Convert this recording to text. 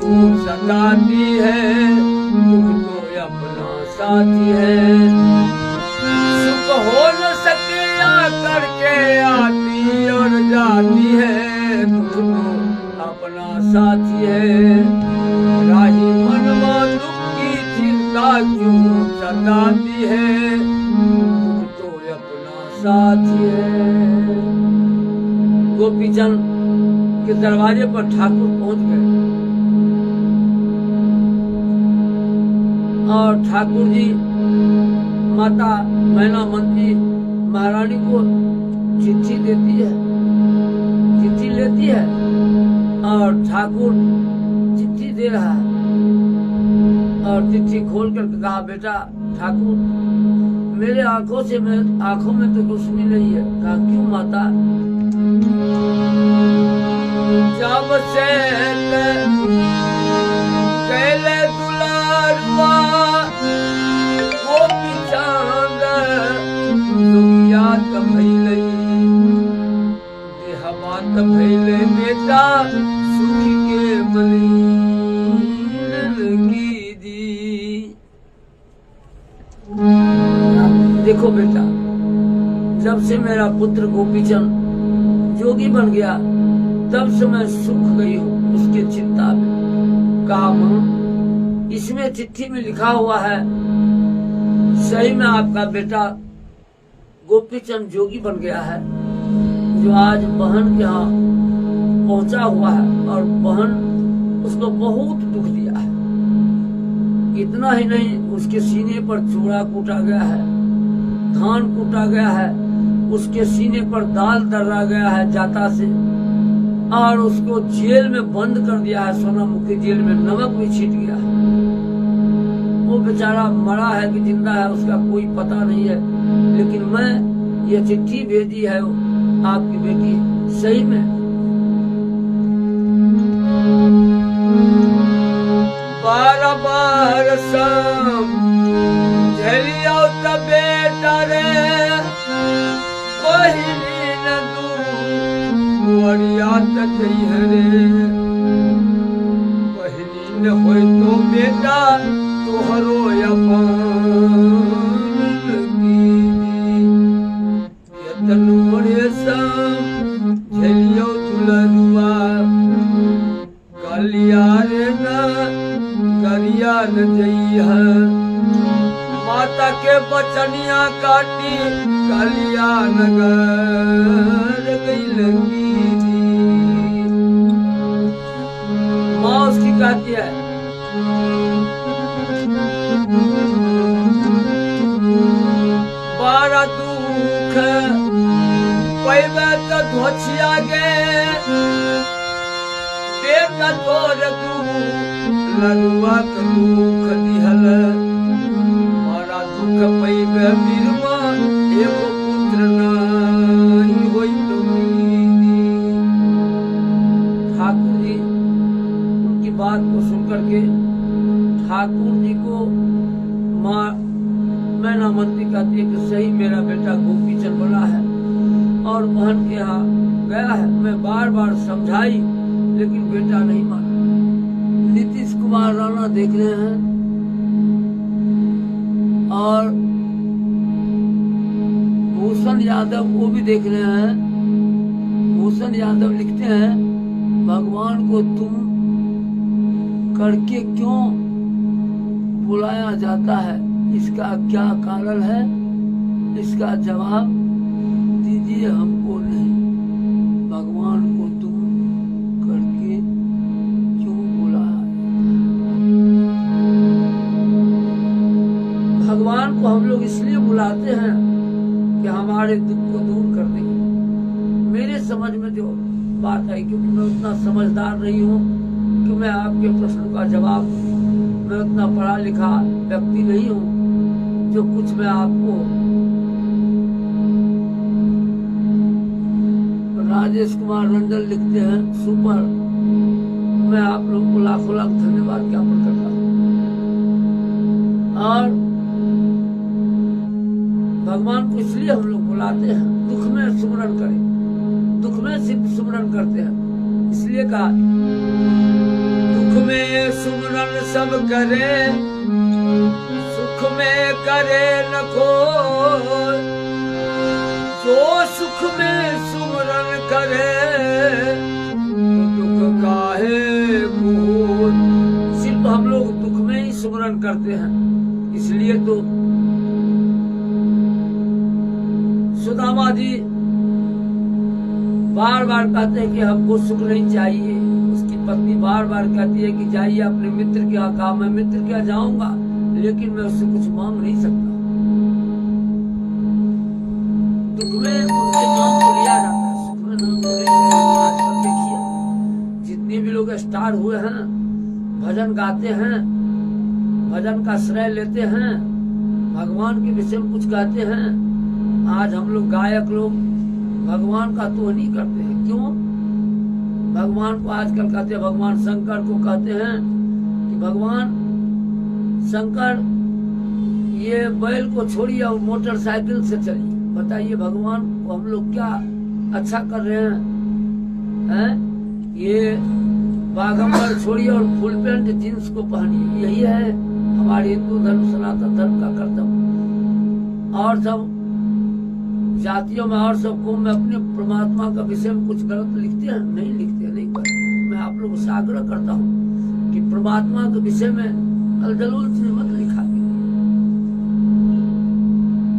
क्यों सताती है, दुख तो अपना साथी है। सुख हो न सके या करके आती और जाती है, दुख तो अपना साथी है। राही मनवा दुख की चिंता क्यों सताती है, दुख तो अपना साथी है। गोपीचंद के दरवाजे पर ठाकुर पहुंच गए और ठाकुर जी माता मैनामती महारानी को चिट्ठी देती है, चिट्ठी लेती है और ठाकुर चिट्ठी दे रहा है और चिट्ठी खोल कर कहा, बेटा ठाकुर मेरे आंखों में तो रोशनी नहीं है। कहा क्यों माता? जब से कैले दुलारुआ गोपीचंद याद भइले, देहबात भइले बेटा सुख के मलिन की दी। देखो बेटा, जब से मेरा पुत्र गोपीचंद जोगी बन गया तब से मैं सुख गई हूँ उसके चिंता में। कहा मां, इसमें चिट्ठी में लिखा हुआ है सही में आपका बेटा गोपीचंद जोगी बन गया है, जो आज बहन के यहाँ पहुंचा हुआ है और बहन उसको बहुत दुख दिया है। इतना ही नहीं, उसके सीने पर चूड़ा कूटा गया है, धान कूटा गया है, उसके सीने पर दाल दर्रा गया है जाता से, और उसको जेल में बंद कर दिया है, सोनामुखी जेल में नमक भी छीट गया है। वो बेचारा मरा है कि जिंदा है उसका कोई पता नहीं है, लेकिन मैं ये चिट्ठी भेजी है आपकी बेटी सही में। बार बार झेलियो त बेटा रे पहिली न दुआरियात जई हरे, पहिली न होय तो बेटा तोहरो अपन यतनुरे सम झेलियो दुलरुआ कलिया रे न करिया न जई है। माता के बचनिया काटी कलिया नगर गई लगी। माँ उसकी कहती है, बारा दुख पैबे तो धोछिया गे बेटा तोर तू लरुआ के दुख दिहल। बारा दुख पैबे बिरमा एगो पुत्र नहीं होई तो ठाकुर जी उनकी बात को सुनकर के ठाकुर जी को माँ मैनामती कहती है कि सही मेरा बेटा गोपीचंद बना है और बहन के यहाँ गया है। मैं बार बार समझाई लेकिन बेटा नहीं माना। नीतीश कुमार राणा देख रहे हैं और भूषण यादव वो भी देख रहे हैं। भूषण यादव लिखते हैं, भगवान को तुम करके क्यों बुलाया जाता है, इसका क्या कारण है, इसका जवाब दीजिए हमको। नहीं, भगवान को तुम करके क्यों बुलाया? भगवान को हम लोग इसलिए बुलाते हैं कि हमारे दुख को दूर कर देंगे। मेरे समझ में जो बात है, क्योंकि मैं उतना समझदार नहीं हूँ कि मैं आपके प्रश्न का जवाब, मैं उतना पढ़ा लिखा व्यक्ति नहीं हूँ जो कुछ मैं आपको। राजेश कुमार रंजन लिखते हैं, सुपर। मैं आप लोगों को लाखों लाख धन्यवाद ज्ञापन करता हूँ। और भगवान को इसलिए हम लोग बुलाते हैं, दुख में सुमरन करें, दुख में सिर्फ सुमरन करते हैं। इसलिए कहा दुख में सुमरन सब करे, सुख में करे न कोई। जो सुख में सुमरन करे, तो दुख काहे मोह। सिर्फ हम लोग दुख में ही सुमरन करते हैं, इसलिए तो सुदामा जी बार बार कहते हैं कि हमको सुख नहीं चाहिए। उसकी पत्नी बार बार कहती है कि जाइए अपने मित्र के यहाँ। कहा मैं मित्र के यहाँ जाऊंगा, लेकिन मैं उससे कुछ मांग नहीं सकता। दुख में उनके नाम को लिया जाता है, सुख में नाम को लिया जाता है। आजकल देखिए जितने भी लोग स्टार हुए हैं, भजन गाते हैं, भजन का श्रेय लेते हैं, भगवान के विषय में कुछ कहते हैं। आज हम लोग गायक लोग भगवान का तो नहीं करते हैं। क्यों? भगवान को आजकल कहते हैं, भगवान शंकर को कहते हैं कि भगवान शंकर ये बैल को छोड़िए और मोटरसाइकिल से चलिए। बताइए भगवान को हम लोग क्या अच्छा कर रहे हैं? ये बागंबर छोड़िए और फुल पैंट जींस को पहनिए। यही है हमारे हिंदू धर्म, सनातन धर्म का कर्तव्य। और सब जातियों में और सब कौम में अपने परमात्मा का विषय में कुछ गलत लिखते हैं? नहीं लिखते, नहीं करते। मैं आप लोगों से आग्रह करता हूँ कि परमात्मा के विषय में अलजलूल चीज मत